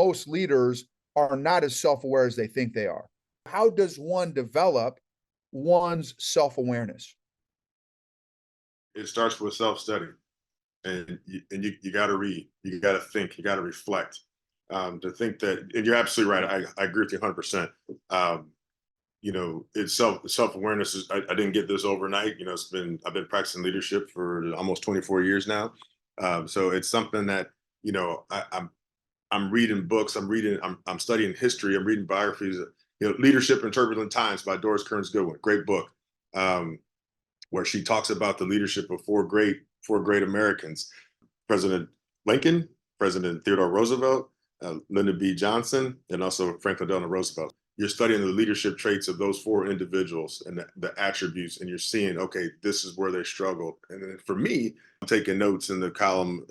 most leaders are not as self-aware as they think they are. How does one develop one's self-awareness? It starts with self-study, and you got to read, you got to think, you got to reflect. To think that, and you're absolutely right. I agree with you 100%. Um, it's self-awareness is, I didn't get this overnight. I've been practicing leadership for almost 24 years now. So it's something that, I'm reading books, I'm studying history, I'm reading biographies. Leadership in Turbulent Times by Doris Kearns Goodwin, great book. Um, where she talks about the leadership of four great Americans: President Lincoln, President Theodore Roosevelt, Lyndon B. Johnson, and also Franklin Delano Roosevelt. You're studying the leadership traits of those four individuals and the attributes, and you're seeing, okay, this is where they struggled. And then for me, I'm taking notes in the columns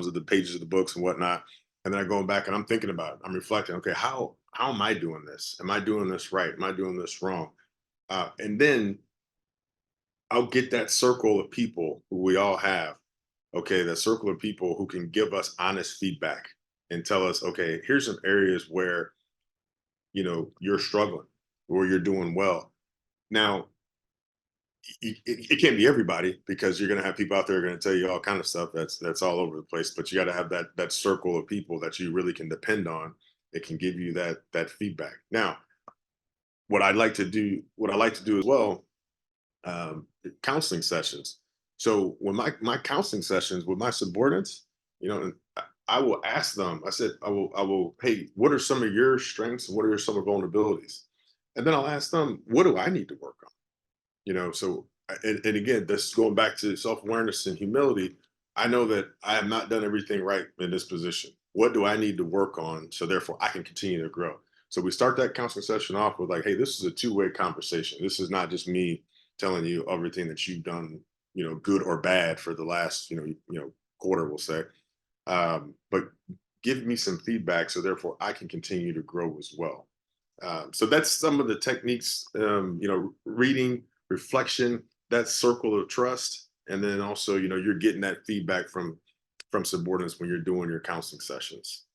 of the pages of the books and whatnot. And then I'm going back and I'm thinking about it. I'm reflecting, okay, how am I doing this? Am I doing this right? Am I doing this wrong? And then I'll get that circle of people who we all have. Okay, that circle of people who can give us honest feedback and tell us, okay, here's some areas where you're struggling or you're doing well. Now, it can't be everybody, because you're going to have people out there going to tell you all kind of stuff that's all over the place. But you got to have that circle of people that you really can depend on. It can give you that feedback. Now, what I like to do as well, counseling sessions. So when my counseling sessions with my subordinates, I will ask them. I said, I will. Hey, what are some of your strengths and what are some of your vulnerabilities? And then I'll ask them, what do I need to work on? So and again, this is going back to self awareness and humility. I know that I have not done everything right in this position. What do I need to work on so therefore I can continue to grow? So we start that counseling session off with like, hey, this is a two-way conversation. This is not just me telling you everything that you've done, good or bad for the last, quarter, we'll say. But give me some feedback so therefore I can continue to grow as well. So that's some of the techniques, reading, reflection, that circle of trust. And then also, you're getting that feedback from subordinates when you're doing your counseling sessions.